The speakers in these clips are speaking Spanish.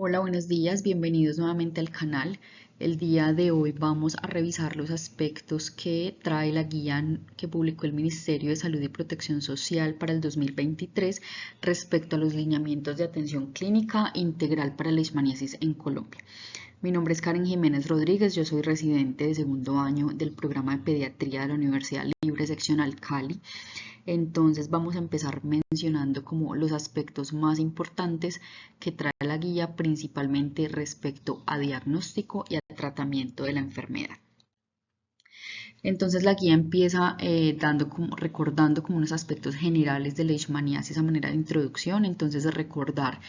Hola, buenos días, bienvenidos nuevamente al canal. El día de hoy vamos a revisar los aspectos que trae la guía que publicó el Ministerio de Salud y Protección Social para el 2023 respecto a los lineamientos de atención clínica integral para la leishmaniasis en Colombia. Mi nombre es Karen Jiménez Rodríguez, yo soy residente de segundo año del programa de pediatría de la Universidad Libre Seccional Cali. Entonces vamos a empezar mencionando como los aspectos más importantes que trae la guía, principalmente respecto a diagnóstico y a tratamiento de la enfermedad. Entonces la guía empieza recordando como unos aspectos generales de leishmaniasis a manera de introducción. Entonces recordar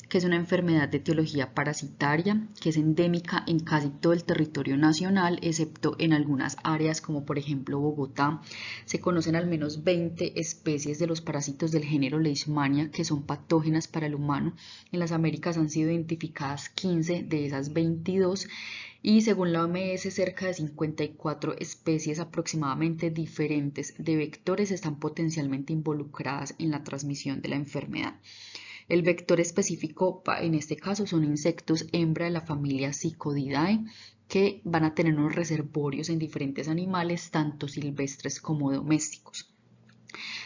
que es una enfermedad de etiología parasitaria, que es endémica en casi todo el territorio nacional, excepto en algunas áreas como por ejemplo Bogotá. Se conocen al menos 20 especies de los parásitos del género Leishmania que son patógenas para el humano. En las Américas han sido identificadas 15 de esas 22 y según la OMS cerca de 54 especies aproximadamente diferentes de vectores están potencialmente involucradas en la transmisión de la enfermedad. El vector específico en este caso son insectos hembra de la familia Psychodidae que van a tener unos reservorios en diferentes animales, tanto silvestres como domésticos.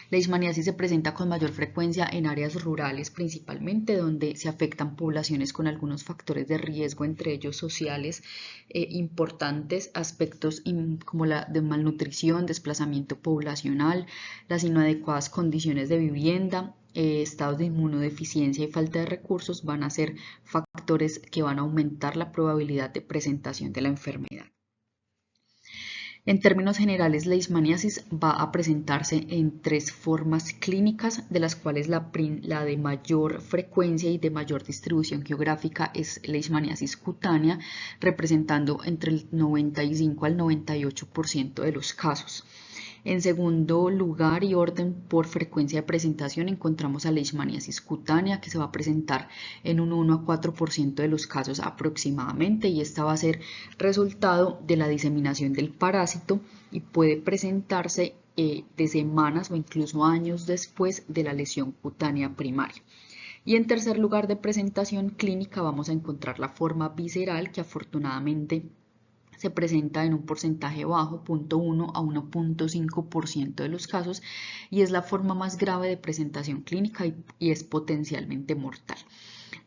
La leishmaniasis se presenta con mayor frecuencia en áreas rurales principalmente, donde se afectan poblaciones con algunos factores de riesgo, entre ellos sociales, importantes aspectos como la de malnutrición, desplazamiento poblacional, las inadecuadas condiciones de vivienda, estados de inmunodeficiencia y falta de recursos van a ser factores que van a aumentar la probabilidad de presentación de la enfermedad. En términos generales, la leishmaniasis va a presentarse en tres formas clínicas, de las cuales la de mayor frecuencia y de mayor distribución geográfica es leishmaniasis cutánea, representando entre el 95 al 98% de los casos. En segundo lugar y orden por frecuencia de presentación encontramos a la leishmaniasis cutánea, que se va a presentar en un 1 a 4% de los casos aproximadamente, y esta va a ser resultado de la diseminación del parásito y puede presentarse de semanas o incluso años después de la lesión cutánea primaria. Y en tercer lugar de presentación clínica vamos a encontrar la forma visceral, que afortunadamente se presenta en un porcentaje bajo, 0.1 a 1.5% de los casos, y es la forma más grave de presentación clínica y es potencialmente mortal.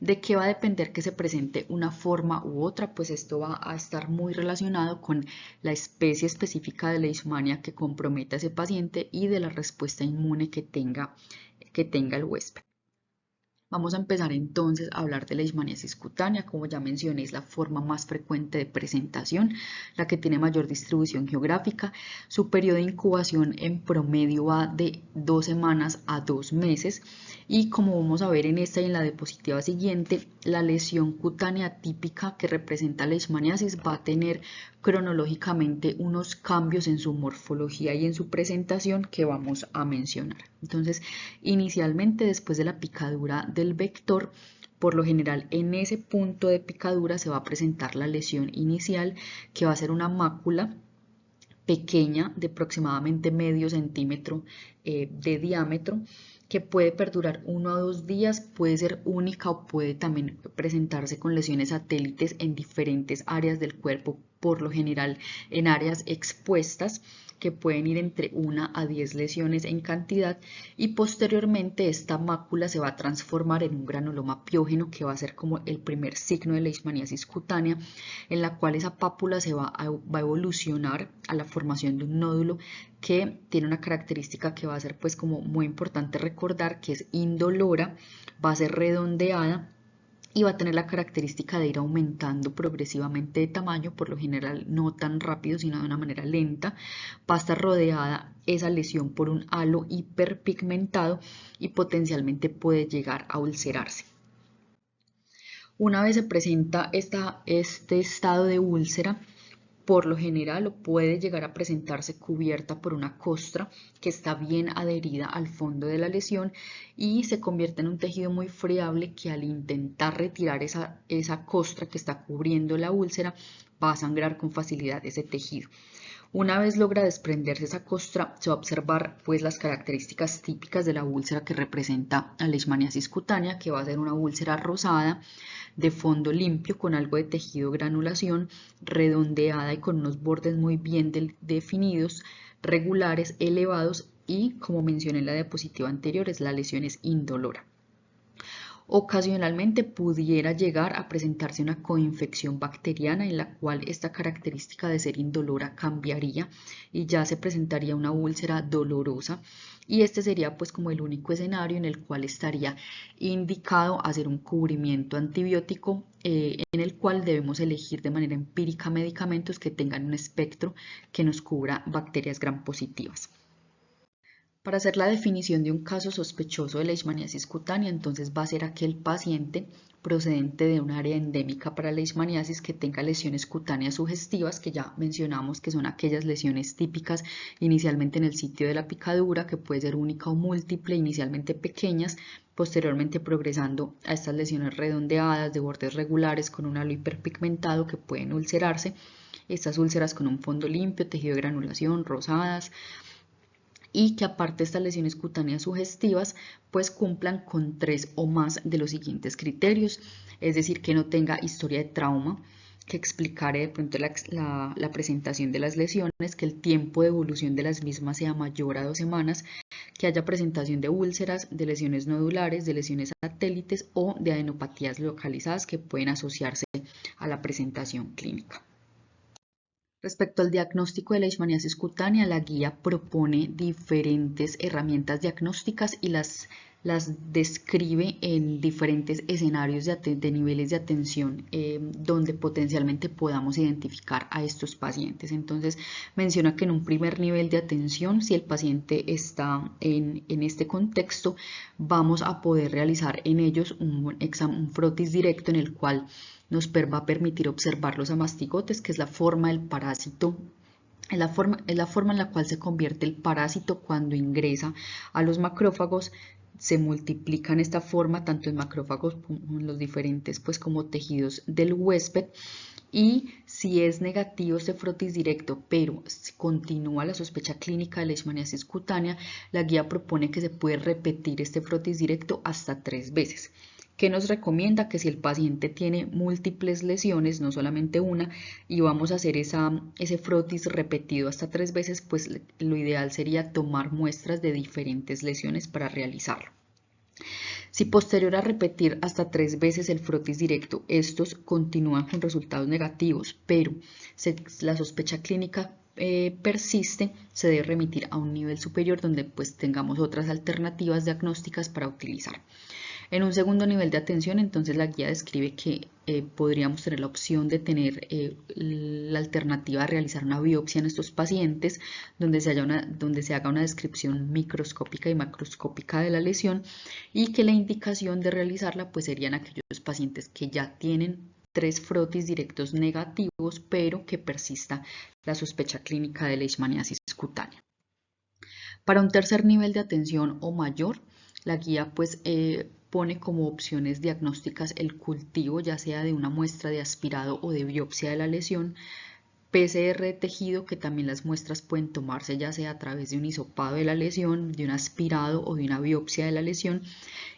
¿De qué va a depender que se presente una forma u otra? Pues esto va a estar muy relacionado con la especie específica de leishmania que comprometa a ese paciente y de la respuesta inmune que tenga el huésped. Vamos a empezar entonces a hablar de la leishmaniasis cutánea. Como ya mencioné, es la forma más frecuente de presentación, la que tiene mayor distribución geográfica. Su periodo de incubación en promedio va de 2 semanas a 2 meses. Y como vamos a ver en esta y en la diapositiva siguiente, la lesión cutánea típica que representa la leishmaniasis va a tener cronológicamente unos cambios en su morfología y en su presentación que vamos a mencionar. Entonces, inicialmente después de la picadura del vector, por lo general en ese punto de picadura se va a presentar la lesión inicial, que va a ser una mácula pequeña de aproximadamente medio centímetro de diámetro, que puede perdurar 1 a 2 días, puede ser única o puede también presentarse con lesiones satélites en diferentes áreas del cuerpo, por lo general en áreas expuestas, que pueden ir entre 1 a 10 lesiones en cantidad, y posteriormente esta mácula se va a transformar en un granuloma piógeno, que va a ser como el primer signo de leishmaniasis cutánea, en la cual esa pápula va a evolucionar a la formación de un nódulo que tiene una característica que va a ser pues como muy importante recordar, que es indolora, va a ser redondeada y va a tener la característica de ir aumentando progresivamente de tamaño, por lo general no tan rápido sino de una manera lenta. Va a estar rodeada esa lesión por un halo hiperpigmentado y potencialmente puede llegar a ulcerarse. Una vez se presenta este estado de úlcera, por lo general puede llegar a presentarse cubierta por una costra que está bien adherida al fondo de la lesión y se convierte en un tejido muy friable, que al intentar retirar esa costra que está cubriendo la úlcera va a sangrar con facilidad ese tejido. Una vez logra desprenderse esa costra, se va a observar pues las características típicas de la úlcera que representa la leishmaniasis cutánea, que va a ser una úlcera rosada, de fondo limpio con algo de tejido granulación, redondeada y con unos bordes muy bien definidos, regulares, elevados y, como mencioné en la diapositiva anterior, la lesión es indolora. Ocasionalmente pudiera llegar a presentarse una coinfección bacteriana en la cual esta característica de ser indolora cambiaría y ya se presentaría una úlcera dolorosa, y este sería pues como el único escenario en el cual estaría indicado hacer un cubrimiento antibiótico, en el cual debemos elegir de manera empírica medicamentos que tengan un espectro que nos cubra bacterias gram positivas. Para hacer la definición de un caso sospechoso de leishmaniasis cutánea, entonces va a ser aquel paciente procedente de un área endémica para leishmaniasis que tenga lesiones cutáneas sugestivas, que ya mencionamos que son aquellas lesiones típicas inicialmente en el sitio de la picadura, que puede ser única o múltiple, inicialmente pequeñas, posteriormente progresando a estas lesiones redondeadas de bordes regulares con un halo hiperpigmentado que pueden ulcerarse, estas úlceras con un fondo limpio, tejido de granulación, rosadas, y que aparte de estas lesiones cutáneas sugestivas, pues cumplan con 3 o más de los siguientes criterios, es decir, que no tenga historia de trauma, que explicara de pronto la presentación de las lesiones, que el tiempo de evolución de las mismas sea mayor a 2 semanas, que haya presentación de úlceras, de lesiones nodulares, de lesiones satélites o de adenopatías localizadas que pueden asociarse a la presentación clínica. Respecto al diagnóstico de leishmaniasis cutánea, la guía propone diferentes herramientas diagnósticas y las describe en diferentes escenarios de niveles de atención, donde potencialmente podamos identificar a estos pacientes. Entonces menciona que en un primer nivel de atención, si el paciente está en este contexto, vamos a poder realizar en ellos un frotis directo en el cual nos va a permitir observar los amastigotes, que es la forma del parásito, es la forma en la cual se convierte el parásito cuando ingresa a los macrófagos. Se multiplica en esta forma tanto en macrófagos como en los diferentes pues como tejidos del huésped, y si es negativo este frotis directo pero si continúa la sospecha clínica de leishmaniasis cutánea, la guía propone que se puede repetir este frotis directo hasta 3 veces. Que nos recomienda que si el paciente tiene múltiples lesiones, no solamente una, y vamos a hacer ese frotis repetido hasta 3 veces, pues lo ideal sería tomar muestras de diferentes lesiones para realizarlo. Si posterior a repetir hasta 3 veces el frotis directo, estos continúan con resultados negativos, pero la sospecha clínica persiste, se debe remitir a un nivel superior donde pues tengamos otras alternativas diagnósticas para utilizar. En un segundo nivel de atención, entonces la guía describe que podríamos tener la opción de tener la alternativa de realizar una biopsia en estos pacientes, donde se haga una descripción microscópica y macroscópica de la lesión, y que la indicación de realizarla pues serían aquellos pacientes que ya tienen 3 frotis directos negativos, pero que persista la sospecha clínica de leishmaniasis cutánea. Para un tercer nivel de atención o mayor, la guía pues pone como opciones diagnósticas el cultivo ya sea de una muestra de aspirado o de biopsia de la lesión, PCR de tejido, que también las muestras pueden tomarse ya sea a través de un hisopado de la lesión, de un aspirado o de una biopsia de la lesión,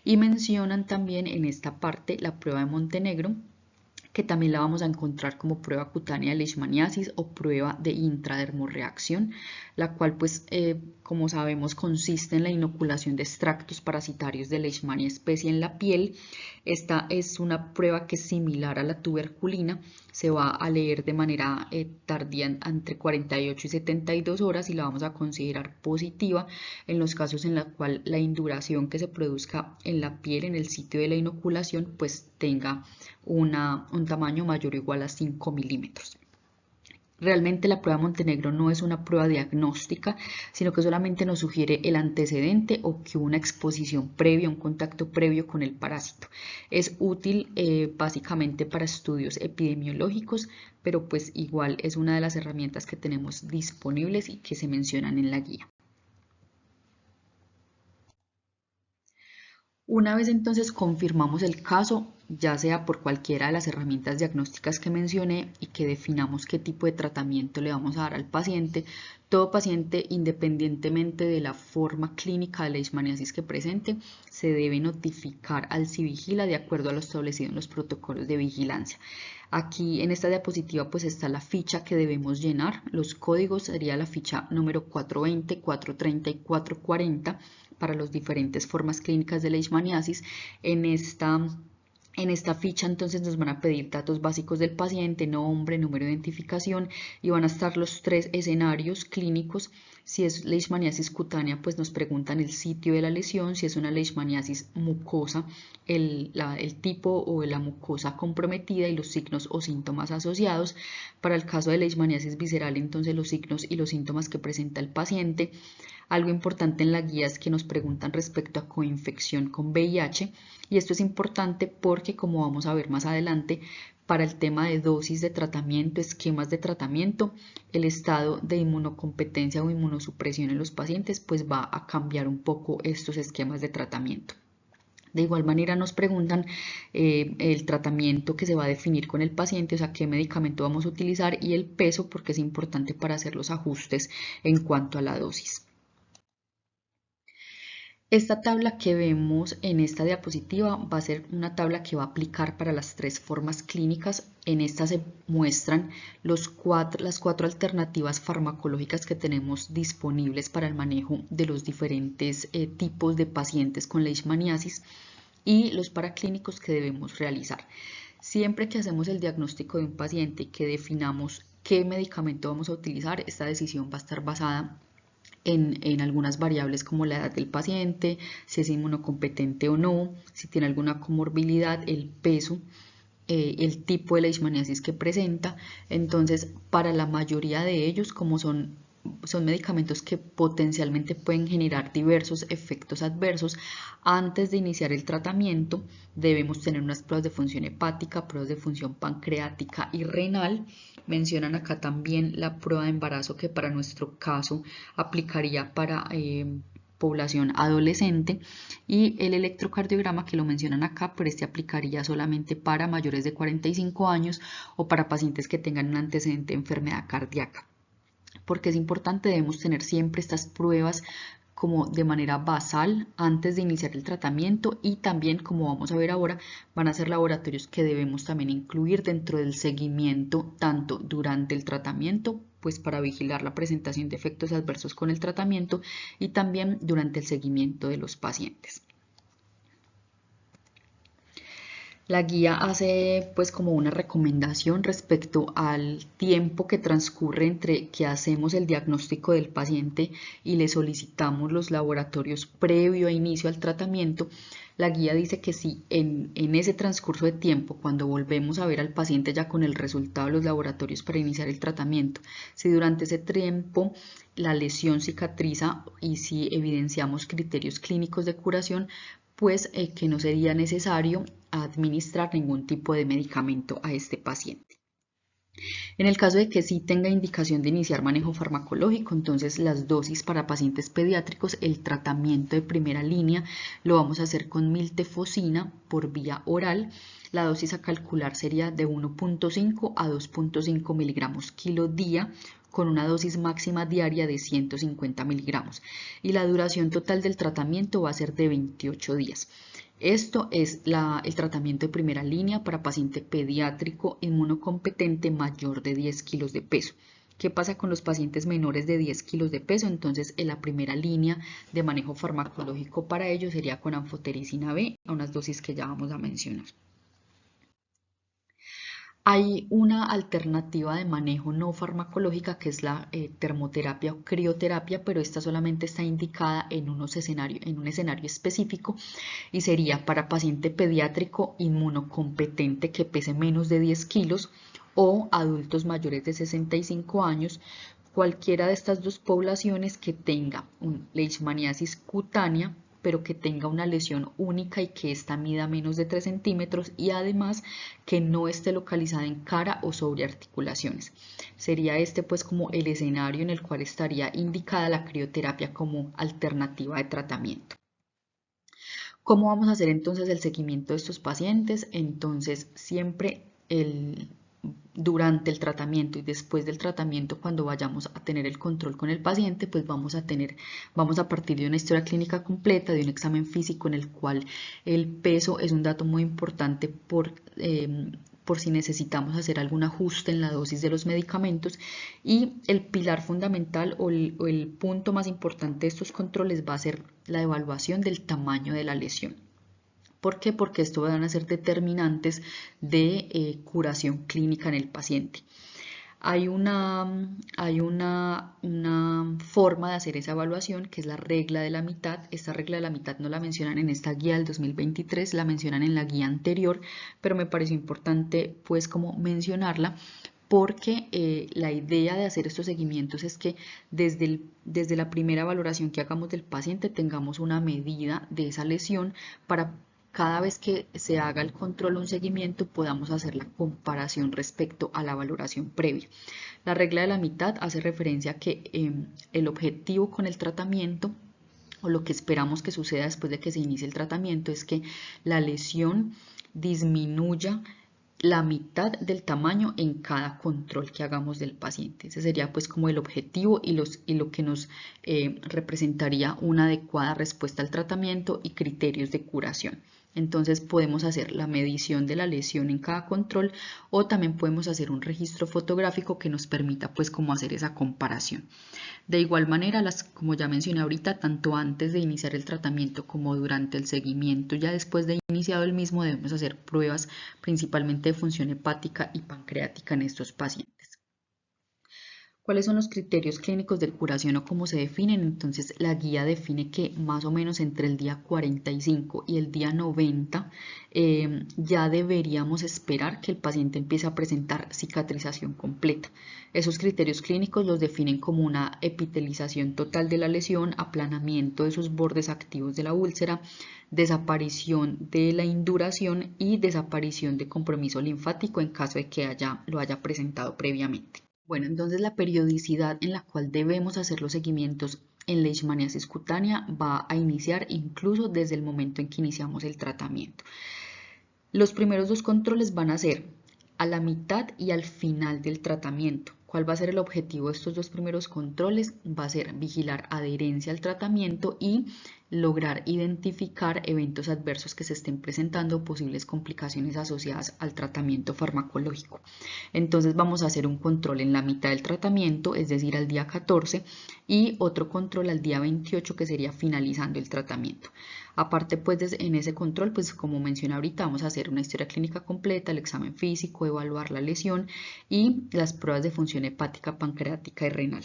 y mencionan también en esta parte la prueba de Montenegro, que también la vamos a encontrar como prueba cutánea de leishmaniasis o prueba de intradermorreacción, la cual pues como sabemos consiste en la inoculación de extractos parasitarios de Leishmania especie en la piel. Esta es una prueba que es similar a la tuberculina, se va a leer de manera tardía entre 48 y 72 horas y la vamos a considerar positiva en los casos en los cuales la induración que se produzca en la piel en el sitio de la inoculación pues tenga un tamaño mayor o igual a 5 milímetros. Realmente la prueba Montenegro no es una prueba diagnóstica, sino que solamente nos sugiere el antecedente o que hubo una exposición previa, un contacto previo con el parásito. Es útil básicamente para estudios epidemiológicos, pero pues igual es una de las herramientas que tenemos disponibles y que se mencionan en la guía. Una vez entonces confirmamos el caso, ya sea por cualquiera de las herramientas diagnósticas que mencioné y que definamos qué tipo de tratamiento le vamos a dar al paciente, Todo paciente, independientemente de la forma clínica de leishmaniasis que presente, se debe notificar al Civigila de acuerdo a lo establecido en los protocolos de vigilancia. Aquí en esta diapositiva pues está la ficha que debemos llenar. Los códigos sería la ficha número 420, 430 y 440 para las diferentes formas clínicas de leishmaniasis. En esta ficha entonces nos van a pedir datos básicos del paciente, nombre, número de identificación, y van a estar los 3 escenarios clínicos. Si es leishmaniasis cutánea, pues nos preguntan el sitio de la lesión. Si es una leishmaniasis mucosa, el tipo o la mucosa comprometida y los signos o síntomas asociados. Para el caso de leishmaniasis visceral, entonces los signos y los síntomas que presenta el paciente. Algo importante en la guía es que nos preguntan respecto a coinfección con VIH, y esto es importante porque, como vamos a ver más adelante, para el tema de dosis de tratamiento, esquemas de tratamiento, el estado de inmunocompetencia o inmunosupresión en los pacientes pues va a cambiar un poco estos esquemas de tratamiento. De igual manera nos preguntan el tratamiento que se va a definir con el paciente, o sea, qué medicamento vamos a utilizar, y el peso, porque es importante para hacer los ajustes en cuanto a la dosis. Esta tabla que vemos en esta diapositiva va a ser una tabla que va a aplicar para las 3 formas clínicas. En esta se muestran las 4 alternativas farmacológicas que tenemos disponibles para el manejo de los diferentes tipos de pacientes con leishmaniasis y los paraclínicos que debemos realizar. Siempre que hacemos el diagnóstico de un paciente y que definamos qué medicamento vamos a utilizar, esta decisión va a estar basada en algunas variables como la edad del paciente, si es inmunocompetente o no, si tiene alguna comorbilidad, el peso, el tipo de leishmaniasis que presenta. Entonces, para la mayoría de ellos, como son medicamentos que potencialmente pueden generar diversos efectos adversos, antes de iniciar el tratamiento debemos tener unas pruebas de función hepática, pruebas de función pancreática y renal. Mencionan acá también la prueba de embarazo, que para nuestro caso aplicaría para población adolescente, y el electrocardiograma, que lo mencionan acá, pero este aplicaría solamente para mayores de 45 años o para pacientes que tengan un antecedente de enfermedad cardíaca. Porque es importante, debemos tener siempre estas pruebas como de manera basal antes de iniciar el tratamiento, y también, como vamos a ver ahora, van a ser laboratorios que debemos también incluir dentro del seguimiento, tanto durante el tratamiento, pues para vigilar la presentación de efectos adversos con el tratamiento, y también durante el seguimiento de los pacientes. La guía hace pues como una recomendación respecto al tiempo que transcurre entre que hacemos el diagnóstico del paciente y le solicitamos los laboratorios previo a inicio al tratamiento. La guía dice que si en ese transcurso de tiempo, cuando volvemos a ver al paciente ya con el resultado de los laboratorios para iniciar el tratamiento, si durante ese tiempo la lesión cicatriza y si evidenciamos criterios clínicos de curación, pues que no sería necesario administrar ningún tipo de medicamento a este paciente. En el caso de que sí tenga indicación de iniciar manejo farmacológico, entonces las dosis para pacientes pediátricos, el tratamiento de primera línea lo vamos a hacer con miltefosina por vía oral. La dosis a calcular sería de 1.5 a 2.5 miligramos kilo día, con una dosis máxima diaria de 150 miligramos, y la duración total del tratamiento va a ser de 28 días. Esto es el tratamiento de primera línea para paciente pediátrico inmunocompetente mayor de 10 kilos de peso. ¿Qué pasa con los pacientes menores de 10 kilos de peso? Entonces, en la primera línea de manejo farmacológico para ellos sería con anfotericina B, a unas dosis que ya vamos a mencionar. Hay una alternativa de manejo no farmacológica, que es la termoterapia o crioterapia, pero esta solamente está indicada en un escenario específico, y sería para paciente pediátrico inmunocompetente que pese menos de 10 kilos o adultos mayores de 65 años, cualquiera de estas dos poblaciones que tenga un leishmaniasis cutánea, pero que tenga una lesión única y que ésta mida menos de 3 centímetros, y además que no esté localizada en cara o sobre articulaciones. Sería este pues como el escenario en el cual estaría indicada la crioterapia como alternativa de tratamiento. ¿Cómo vamos a hacer entonces el seguimiento de estos pacientes? Entonces siempre durante el tratamiento y después del tratamiento, cuando vayamos a tener el control con el paciente, pues vamos a partir de una historia clínica completa, de un examen físico en el cual el peso es un dato muy importante por si necesitamos hacer algún ajuste en la dosis de los medicamentos, y el pilar fundamental o el punto más importante de estos controles va a ser la evaluación del tamaño de la lesión. ¿Por qué? Porque esto van a ser determinantes de curación clínica en el paciente. Hay una forma de hacer esa evaluación que es la regla de la mitad. Esta regla de la mitad no la mencionan en esta guía del 2023, la mencionan en la guía anterior, pero me pareció importante pues como mencionarla, porque la idea de hacer estos seguimientos es que desde la primera valoración que hagamos del paciente tengamos una medida de esa lesión para cada vez que se haga el control o un seguimiento podamos hacer la comparación respecto a la valoración previa. La regla de la mitad hace referencia a que el objetivo con el tratamiento o lo que esperamos que suceda después de que se inicie el tratamiento es que la lesión disminuya la mitad del tamaño en cada control que hagamos del paciente. Ese sería pues como el objetivo y lo que nos representaría una adecuada respuesta al tratamiento y criterios de curación. Entonces podemos hacer la medición de la lesión en cada control o también podemos hacer un registro fotográfico que nos permita pues como hacer esa comparación. De igual manera, como ya mencioné ahorita, tanto antes de iniciar el tratamiento como durante el seguimiento, ya después de iniciado el mismo, debemos hacer pruebas principalmente de función hepática y pancreática en estos pacientes. ¿Cuáles son los criterios clínicos de curación o cómo se definen? Entonces, la guía define que más o menos entre el día 45 y el día 90 ya deberíamos esperar que el paciente empiece a presentar cicatrización completa. Esos criterios clínicos los definen como una epitelización total de la lesión, aplanamiento de sus bordes activos de la úlcera, desaparición de la induración y desaparición de compromiso linfático en caso de que lo haya presentado previamente. Bueno, entonces la periodicidad en la cual debemos hacer los seguimientos en leishmaniasis cutánea va a iniciar incluso desde el momento en que iniciamos el tratamiento. Los primeros dos controles van a ser a la mitad y al final del tratamiento. ¿Cuál va a ser el objetivo de estos dos primeros controles? Va a ser vigilar adherencia al tratamiento y lograr identificar eventos adversos que se estén presentando, posibles complicaciones asociadas al tratamiento farmacológico. Entonces vamos a hacer un control en la mitad del tratamiento, es decir, al día 14, y otro control al día 28, que sería finalizando el tratamiento. Aparte, pues en ese control, pues como mencioné ahorita, vamos a hacer una historia clínica completa, el examen físico, evaluar la lesión y las pruebas de función hepática, pancreática y renal.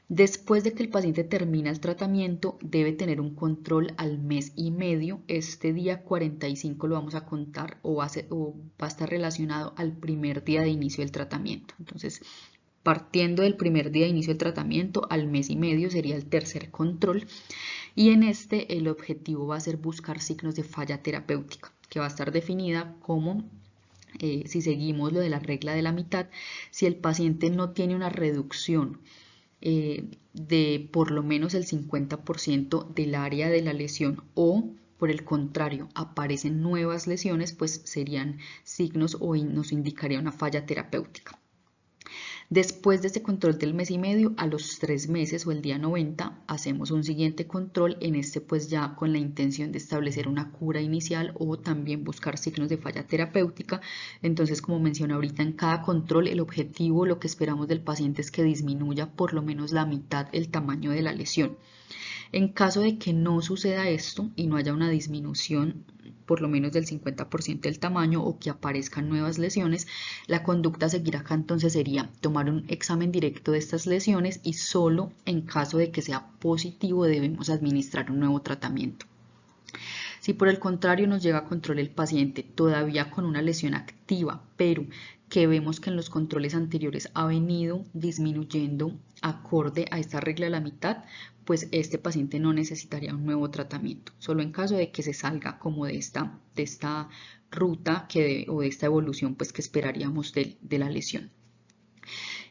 Después de que el paciente termina el tratamiento, debe tener un control al mes y medio. Este día 45 lo vamos a contar o va a estar relacionado al primer día de inicio del tratamiento. Entonces, partiendo del primer día de inicio del tratamiento, al mes y medio sería el tercer control. Y en este el objetivo va a ser buscar signos de falla terapéutica, que va a estar definida como, si seguimos lo de la regla de la mitad, si el paciente no tiene una reducción de por lo menos el 50% del área de la lesión o por el contrario aparecen nuevas lesiones, pues serían signos o nos indicaría una falla terapéutica. Después de este control del mes y medio, a los 3 meses o el día 90, hacemos un siguiente control, en este pues ya con la intención de establecer una cura inicial o también buscar signos de falla terapéutica. Entonces, como mencioné ahorita, en cada control el objetivo, lo que esperamos del paciente es que disminuya por lo menos la mitad el tamaño de la lesión. En caso de que no suceda esto y no haya una disminución por lo menos del 50% del tamaño o que aparezcan nuevas lesiones, la conducta a seguir acá entonces sería tomar un examen directo de estas lesiones y solo en caso de que sea positivo debemos administrar un nuevo tratamiento. Si por el contrario nos llega a control el paciente todavía con una lesión activa, pero que vemos que en los controles anteriores ha venido disminuyendo acorde a esta regla de la mitad, pues este paciente no necesitaría un nuevo tratamiento, solo en caso de que se salga como de esta ruta o de esta evolución pues que esperaríamos de la lesión.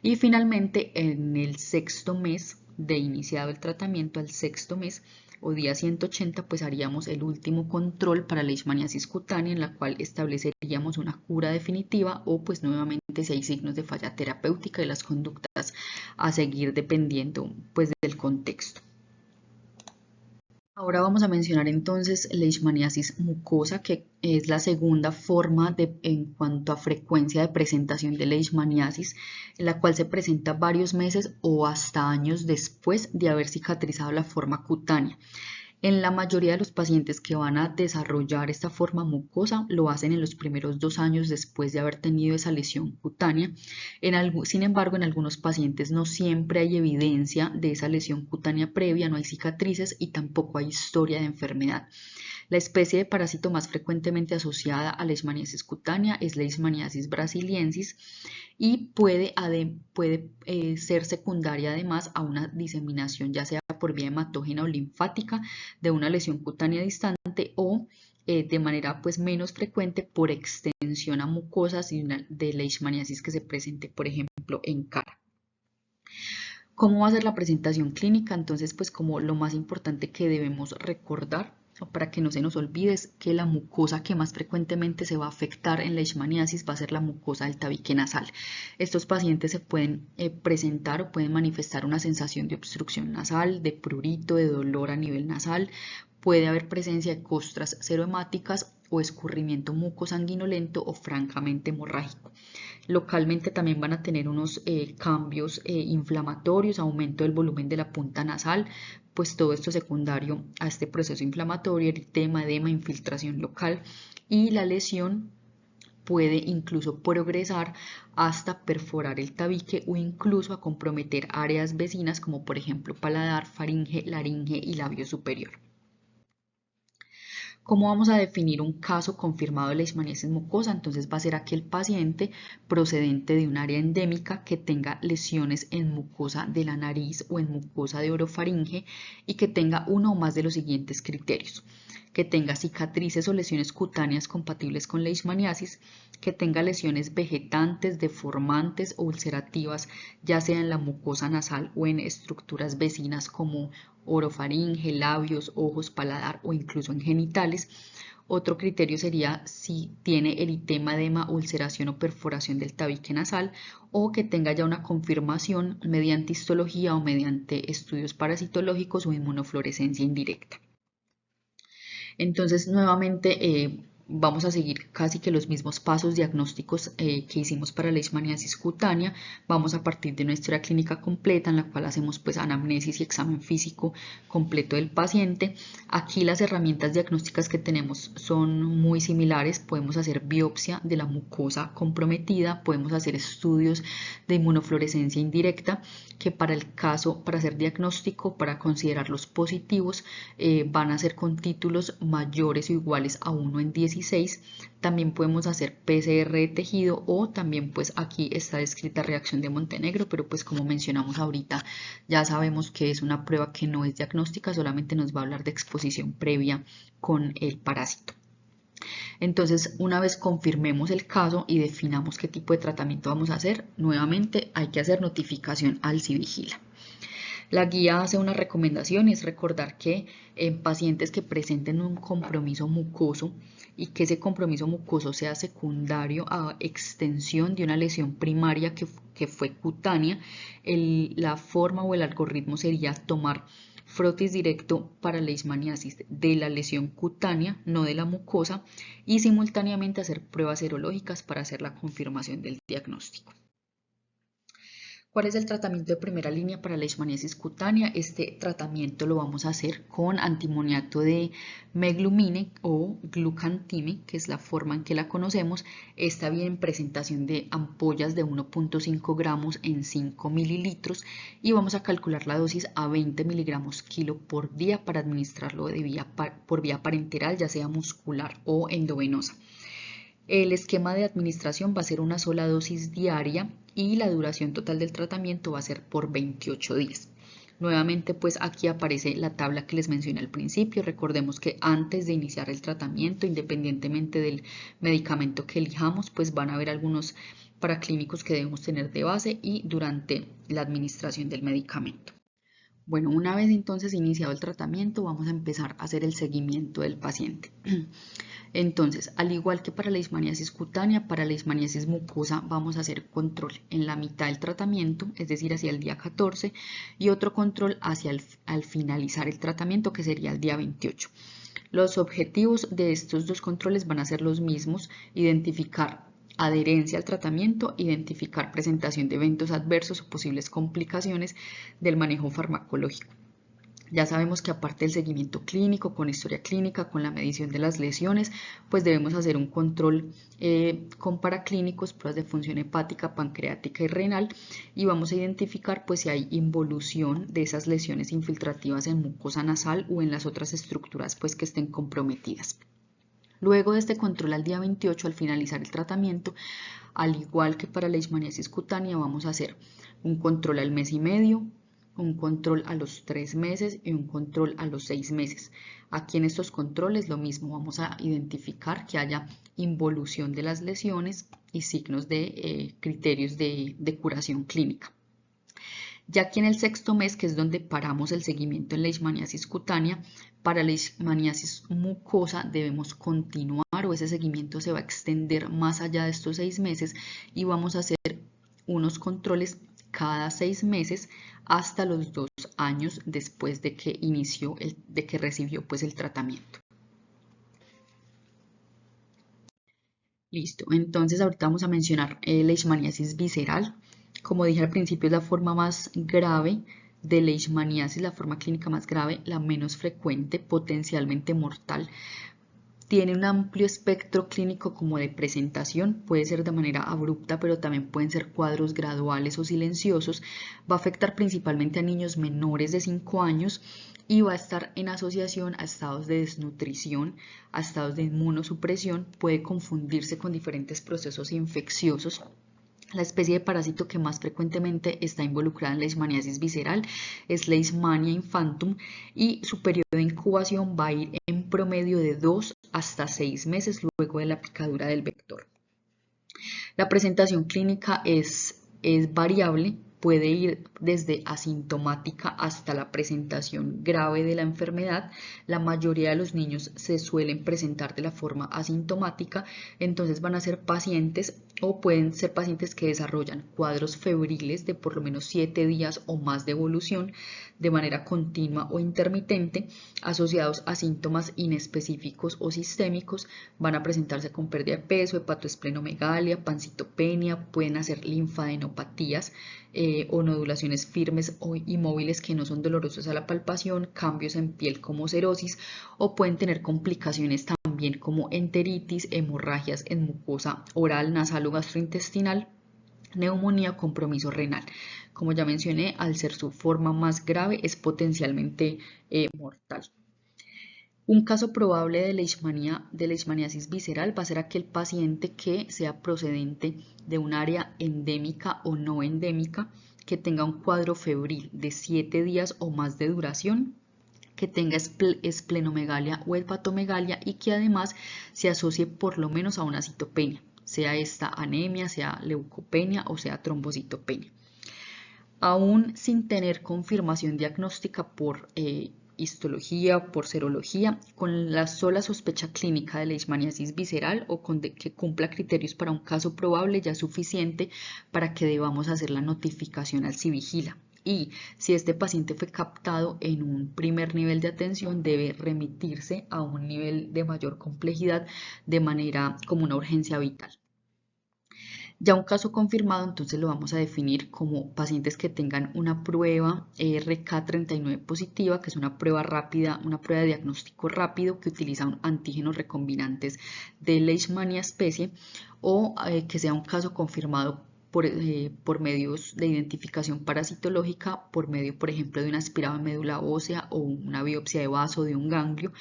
Y finalmente, en el 6.º mes de iniciado el tratamiento, al 6.º mes, o día 180, pues haríamos el último control para leishmaniasis cutánea, en la cual estableceríamos una cura definitiva o pues nuevamente si hay signos de falla terapéutica y las conductas a seguir dependiendo pues del contexto. Ahora vamos a mencionar entonces leishmaniasis mucosa, que es la segunda forma en cuanto a frecuencia de presentación de leishmaniasis, en la cual se presenta varios meses o hasta años después de haber cicatrizado la forma cutánea. En la mayoría de los pacientes que van a desarrollar esta forma mucosa lo hacen en los primeros 2 años después de haber tenido esa lesión cutánea. Sin embargo, en algunos pacientes no siempre hay evidencia de esa lesión cutánea previa, no hay cicatrices y tampoco hay historia de enfermedad. La especie de parásito más frecuentemente asociada a leishmaniasis cutánea es Leishmaniasis brasiliensis y puede ser secundaria además a una diseminación ya sea por vía hematógena o linfática de una lesión cutánea distante o de manera pues menos frecuente por extensión a mucosas de leishmaniasis que se presente por ejemplo en cara. ¿Cómo va a ser la presentación clínica? Entonces pues como lo más importante que debemos recordar para que no se nos olvide es que la mucosa que más frecuentemente se va a afectar en leishmaniasis va a ser la mucosa del tabique nasal. Estos pacientes se pueden presentar o pueden manifestar una sensación de obstrucción nasal, de prurito, de dolor a nivel nasal. Puede haber presencia de costras serohemáticas o escurrimiento mucosanguinolento o francamente hemorrágico. Localmente también van a tener unos cambios inflamatorios, aumento del volumen de la punta nasal, pues todo esto secundario a este proceso inflamatorio, eritema, edema, infiltración local y la lesión puede incluso progresar hasta perforar el tabique o incluso a comprometer áreas vecinas como por ejemplo paladar, faringe, laringe y labio superior. ¿Cómo vamos a definir un caso confirmado de leishmaniasis mucosa? Entonces va a ser aquel paciente procedente de un área endémica que tenga lesiones en mucosa de la nariz o en mucosa de orofaringe y que tenga uno o más de los siguientes criterios: que tenga cicatrices o lesiones cutáneas compatibles con leishmaniasis, que tenga lesiones vegetantes, deformantes o ulcerativas, ya sea en la mucosa nasal o en estructuras vecinas como orofaringe, labios, ojos, paladar o incluso en genitales. Otro criterio sería si tiene eritema, edema, ulceración o perforación del tabique nasal o que tenga ya una confirmación mediante histología o mediante estudios parasitológicos o inmunofluorescencia indirecta. Entonces, nuevamente vamos a seguir casi que los mismos pasos diagnósticos que hicimos para la leishmaniasis cutánea. Vamos a partir de una historia clínica completa en la cual hacemos pues anamnesis y examen físico completo del paciente. Aquí las herramientas diagnósticas que tenemos son muy similares. Podemos hacer biopsia de la mucosa comprometida, podemos hacer estudios de inmunofluorescencia indirecta que para el caso, para hacer diagnóstico, para considerarlos positivos, van a ser con títulos mayores o iguales a 1 en 16. También podemos hacer PCR de tejido o también pues aquí está descrita reacción de Montenegro, pero pues como mencionamos ahorita ya sabemos que es una prueba que no es diagnóstica, solamente nos va a hablar de exposición previa con el parásito. Entonces, una vez confirmemos el caso y definamos qué tipo de tratamiento vamos a hacer, nuevamente hay que hacer notificación al CIVIGILA. La guía hace una recomendación y es recordar que en pacientes que presenten un compromiso mucoso y que ese compromiso mucoso sea secundario a extensión de una lesión primaria que fue cutánea, la forma o el algoritmo sería tomar frotis directo para leishmaniasis de la lesión cutánea, no de la mucosa, y simultáneamente hacer pruebas serológicas para hacer la confirmación del diagnóstico. ¿Cuál es el tratamiento de primera línea para la leishmaniasis cutánea? Este tratamiento lo vamos a hacer con antimoniato de meglumine o glucantime, que es la forma en que la conocemos. Esta viene en presentación de ampollas de 1.5 gramos en 5 mililitros y vamos a calcular la dosis a 20 miligramos kilo por día para administrarlo por vía parenteral, ya sea muscular o endovenosa. El esquema de administración va a ser una sola dosis diaria y la duración total del tratamiento va a ser por 28 días. Nuevamente, pues aquí aparece la tabla que les mencioné al principio. Recordemos que antes de iniciar el tratamiento, independientemente del medicamento que elijamos, pues van a haber algunos paraclínicos que debemos tener de base y durante la administración del medicamento. Bueno, una vez entonces iniciado el tratamiento, vamos a empezar a hacer el seguimiento del paciente. Entonces, al igual que para la leishmaniasis cutánea, para la leishmaniasis mucosa vamos a hacer control en la mitad del tratamiento, es decir, hacia el día 14, y otro control al finalizar el tratamiento, que sería el día 28. Los objetivos de estos dos controles van a ser los mismos: identificar adherencia al tratamiento, identificar presentación de eventos adversos o posibles complicaciones del manejo farmacológico. Ya sabemos que aparte del seguimiento clínico, con historia clínica, con la medición de las lesiones, pues debemos hacer un control con paraclínicos, pruebas de función hepática, pancreática y renal, y vamos a identificar pues si hay involución de esas lesiones infiltrativas en mucosa nasal o en las otras estructuras pues que estén comprometidas. Luego de este control al día 28, al finalizar el tratamiento, al igual que para la leishmaniasis cutánea, vamos a hacer un control al mes y medio, un control a los 3 meses y un control a los 6 meses. Aquí en estos controles lo mismo, vamos a identificar que haya involución de las lesiones y signos de criterios de curación clínica. Ya aquí en el 6º mes, que es donde paramos el seguimiento en leishmaniasis cutánea, para la leishmaniasis mucosa debemos continuar, o ese seguimiento se va a extender más allá de estos 6 meses, y vamos a hacer unos controles cada 6 meses hasta los 2 años después de que recibió pues el tratamiento. Listo, entonces ahorita vamos a mencionar leishmaniasis visceral. Como dije al principio, es la forma más grave de leishmaniasis, la forma clínica más grave, la menos frecuente, potencialmente mortal. Tiene un amplio espectro clínico como de presentación, puede ser de manera abrupta, pero también pueden ser cuadros graduales o silenciosos. Va a afectar principalmente a niños menores de 5 años y va a estar en asociación a estados de desnutrición, a estados de inmunosupresión, puede confundirse con diferentes procesos infecciosos. La especie de parásito que más frecuentemente está involucrada en la leishmaniasis visceral es Leishmania infantum, y su periodo de incubación va a ir en promedio de 2 hasta 6 meses luego de la picadura del vector. La presentación clínica es variable, puede ir desde asintomática hasta la presentación grave de la enfermedad. La mayoría de los niños se suelen presentar de la forma asintomática, entonces van a ser pacientes o pueden ser pacientes que desarrollan cuadros febriles de por lo menos 7 días o más de evolución de manera continua o intermitente, asociados a síntomas inespecíficos o sistémicos. Van a presentarse con pérdida de peso, hepatoesplenomegalia, pancitopenia, pueden hacer linfadenopatías o nodulaciones firmes y móviles que no son dolorosos a la palpación, cambios en piel como cerosis, o pueden tener complicaciones también como enteritis, hemorragias en mucosa oral, nasal o gastrointestinal, neumonía o compromiso renal. Como ya mencioné, al ser su forma más grave es potencialmente mortal. Un caso probable de leishmaniasis visceral va a ser aquel paciente que sea procedente de un área endémica o no endémica, que tenga un cuadro febril de 7 días o más de duración, que tenga esplenomegalia o hepatomegalia y que además se asocie por lo menos a una citopenia, sea esta anemia, sea leucopenia o sea trombocitopenia. Aún sin tener confirmación diagnóstica por histología, por serología, con la sola sospecha clínica de leishmaniasis visceral o con que cumpla criterios para un caso probable, ya es suficiente para que debamos hacer la notificación al Civigila. Y si este paciente fue captado en un primer nivel de atención, debe remitirse a un nivel de mayor complejidad de manera como una urgencia vital. Ya un caso confirmado, entonces lo vamos a definir como pacientes que tengan una prueba RK39 positiva, que es una prueba rápida, una prueba de diagnóstico rápido que utiliza antígenos recombinantes de Leishmania especie, o que sea un caso confirmado por medios de identificación parasitológica, por medio, por ejemplo, de una aspirado de médula ósea o una biopsia de vaso de un ganglio,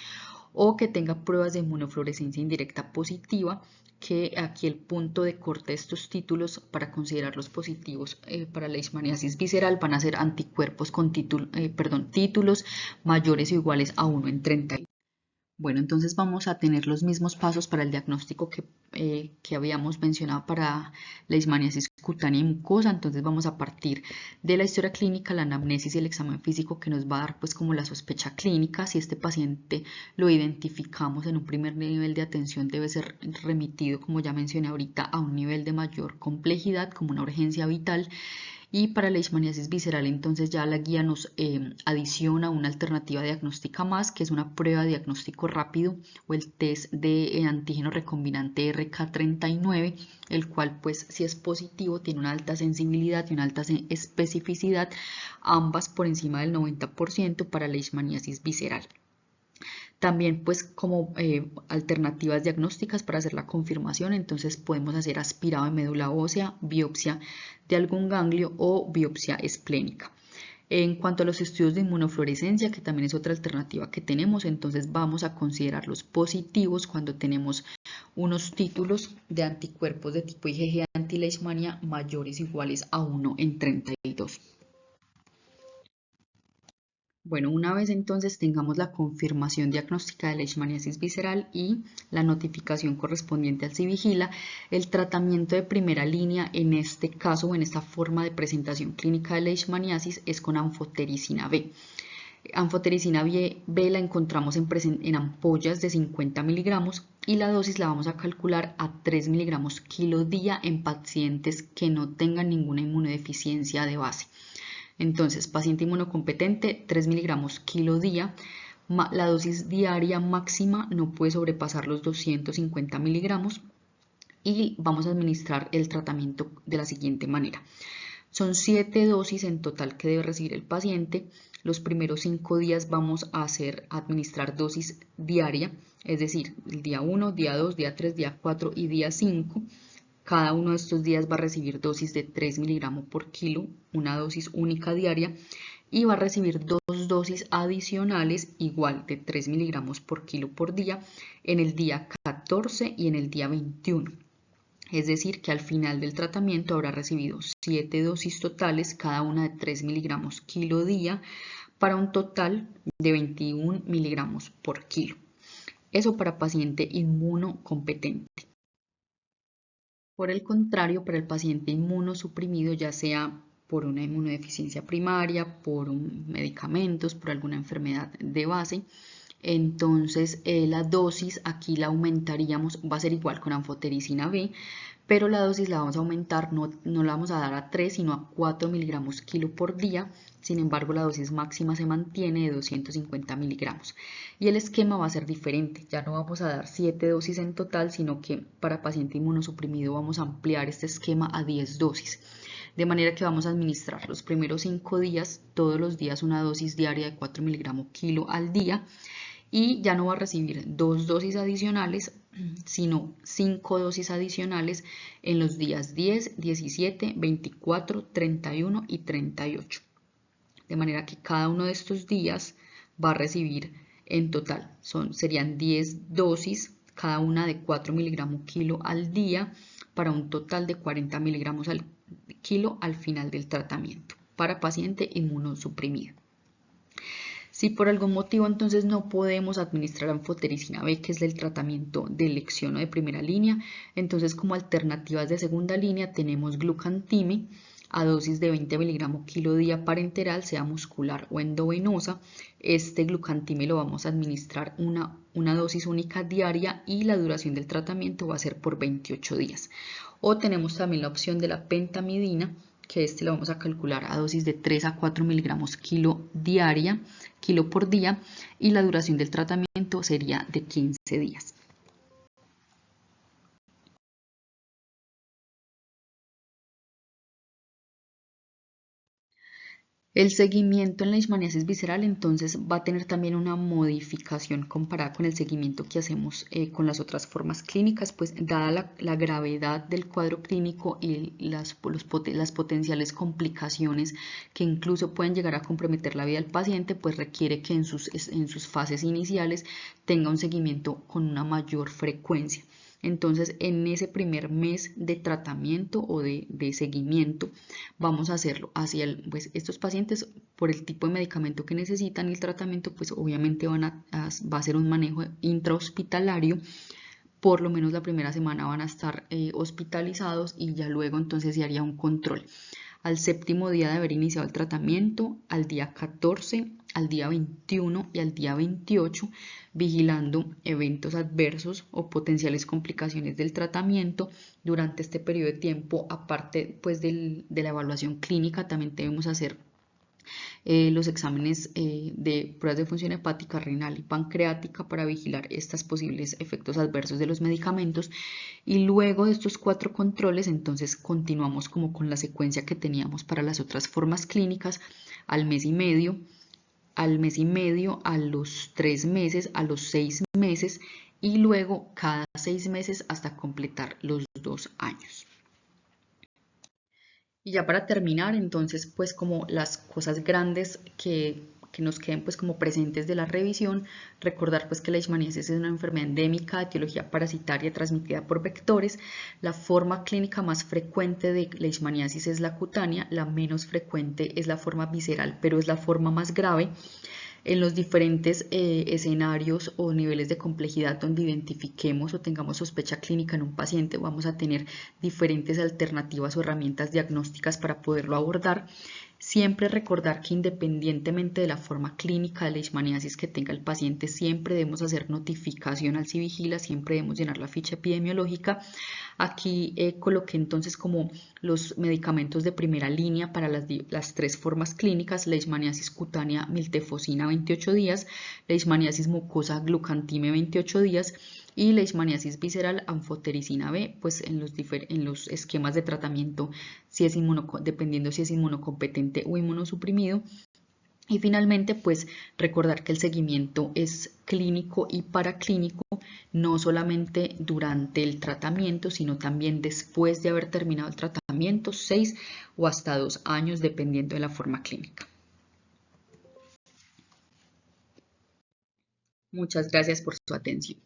o que tenga pruebas de inmunofluorescencia indirecta positiva, que aquí el punto de corte de estos títulos para considerarlos positivos para la leishmaniasis visceral van a ser anticuerpos con títulos mayores o iguales a 1 en 30. Bueno, entonces vamos a tener los mismos pasos para el diagnóstico que habíamos mencionado para la leishmaniasis cutánea y mucosa. Entonces vamos a partir de la historia clínica, la anamnesis y el examen físico que nos va a dar pues como la sospecha clínica. Si este paciente lo identificamos en un primer nivel de atención, debe ser remitido, como ya mencioné ahorita, a un nivel de mayor complejidad como una urgencia vital. Y para la leishmaniasis visceral, entonces ya la guía nos adiciona una alternativa diagnóstica más, que es una prueba de diagnóstico rápido o el test de antígeno recombinante RK39, el cual pues si es positivo tiene una alta sensibilidad y una alta especificidad, ambas por encima del 90% para la leishmaniasis visceral. También pues como alternativas diagnósticas para hacer la confirmación, entonces podemos hacer aspirado de médula ósea, biopsia de algún ganglio o biopsia esplénica. En cuanto a los estudios de inmunofluorescencia, que también es otra alternativa que tenemos, entonces vamos a considerar los positivos cuando tenemos unos títulos de anticuerpos de tipo IgG anti-leishmania mayores o iguales a 1 en 32. Bueno, una vez entonces tengamos la confirmación diagnóstica de leishmaniasis visceral y la notificación correspondiente al CIVIGILA, el tratamiento de primera línea en este caso o en esta forma de presentación clínica de leishmaniasis es con anfotericina B. Anfotericina B la encontramos en ampollas de 50 miligramos y la dosis la vamos a calcular a 3 miligramos kilo día en pacientes que no tengan ninguna inmunodeficiencia de base. Entonces, paciente inmunocompetente, 3 miligramos kilo día. La dosis diaria máxima no puede sobrepasar los 250 miligramos y vamos a administrar el tratamiento de la siguiente manera. Son 7 dosis en total que debe recibir el paciente. Los primeros 5 días vamos a administrar dosis diaria, es decir, el día 1, día 2, día 3, día 4 y día 5. Cada uno de estos días va a recibir dosis de 3 miligramos por kilo, una dosis única diaria, y va a recibir 2 dosis adicionales igual de 3 miligramos por kilo por día en el día 14 y en el día 21. Es decir, que al final del tratamiento habrá recibido 7 dosis totales, cada una de 3 miligramos kilo día, para un total de 21 miligramos por kilo. Eso para paciente inmunocompetente. Por el contrario, para el paciente inmunosuprimido, ya sea por una inmunodeficiencia primaria, por medicamentos, por alguna enfermedad de base, entonces la dosis aquí la aumentaríamos, va a ser igual con anfotericina B, pero la dosis la vamos a aumentar, no la vamos a dar a 3, sino a 4 miligramos kilo por día. Sin embargo, la dosis máxima se mantiene de 250 miligramos. Y el esquema va a ser diferente, ya no vamos a dar 7 dosis en total, sino que para paciente inmunosuprimido vamos a ampliar este esquema a 10 dosis. De manera que vamos a administrar los primeros 5 días, todos los días una dosis diaria de 4 miligramos kilo al día, y ya no va a recibir 2 dosis adicionales, sino 5 dosis adicionales en los días 10, 17, 24, 31 y 38. De manera que cada uno de estos días va a recibir en total, serían 10 dosis, cada una de 4 miligramos kilo al día, para un total de 40 miligramos al kilo al final del tratamiento, para paciente inmunosuprimido. Si por algún motivo entonces no podemos administrar anfotericina B, que es el tratamiento de elección o de primera línea, entonces como alternativas de segunda línea tenemos glucantime a dosis de 20 miligramos kilo día parenteral, sea muscular o endovenosa. Este glucantime lo vamos a administrar una dosis única diaria y la duración del tratamiento va a ser por 28 días. O tenemos también la opción de la pentamidina, que lo vamos a calcular a dosis de 3 a 4 miligramos kilo por día, y la duración del tratamiento sería de 15 días. El seguimiento en la leishmaniasis visceral entonces va a tener también una modificación comparada con el seguimiento que hacemos con las otras formas clínicas, pues dada la gravedad del cuadro clínico y las potenciales complicaciones que incluso pueden llegar a comprometer la vida del paciente, pues requiere que en sus fases iniciales tenga un seguimiento con una mayor frecuencia. Entonces, en ese primer mes de tratamiento o de seguimiento, vamos a hacerlo hacia pues estos pacientes, por el tipo de medicamento que necesitan y el tratamiento, pues obviamente va a ser un manejo intrahospitalario. Por lo menos la primera semana van a estar hospitalizados y ya luego entonces se haría un control. Al séptimo día de haber iniciado el tratamiento, al día 14, al día 21 y al día 28, vigilando eventos adversos o potenciales complicaciones del tratamiento. Durante este periodo de tiempo, aparte pues de la evaluación clínica, también debemos hacer los exámenes de pruebas de función hepática, renal y pancreática para vigilar estos posibles efectos adversos de los medicamentos. Y luego de estos 4 controles, entonces continuamos como con la secuencia que teníamos para las otras formas clínicas al mes y medio, a los 3 meses, a los 6 meses y luego cada 6 meses hasta completar los 2 años. Y ya para terminar, entonces, pues como las cosas grandes que nos queden pues como presentes de la revisión, recordar pues que la leishmaniasis es una enfermedad endémica de etiología parasitaria transmitida por vectores. La forma clínica más frecuente de leishmaniasis es la cutánea, la menos frecuente es la forma visceral, pero es la forma más grave. En los diferentes escenarios o niveles de complejidad donde identifiquemos o tengamos sospecha clínica en un paciente, vamos a tener diferentes alternativas o herramientas diagnósticas para poderlo abordar. Siempre recordar que independientemente de la forma clínica de leishmaniasis que tenga el paciente, siempre debemos hacer notificación al Civigila, siempre debemos llenar la ficha epidemiológica. Aquí coloqué entonces como los medicamentos de primera línea para las 3 formas clínicas: leishmaniasis cutánea, miltefosina 28 días, leishmaniasis mucosa, glucantime 28 días y leishmaniasis visceral, anfotericina B, pues en los esquemas de tratamiento, si es dependiendo si es inmunocompetente o inmunosuprimido. Y finalmente, pues recordar que el seguimiento es clínico y paraclínico, no solamente durante el tratamiento, sino también después de haber terminado el tratamiento, 6 o hasta 2 años, dependiendo de la forma clínica. Muchas gracias por su atención.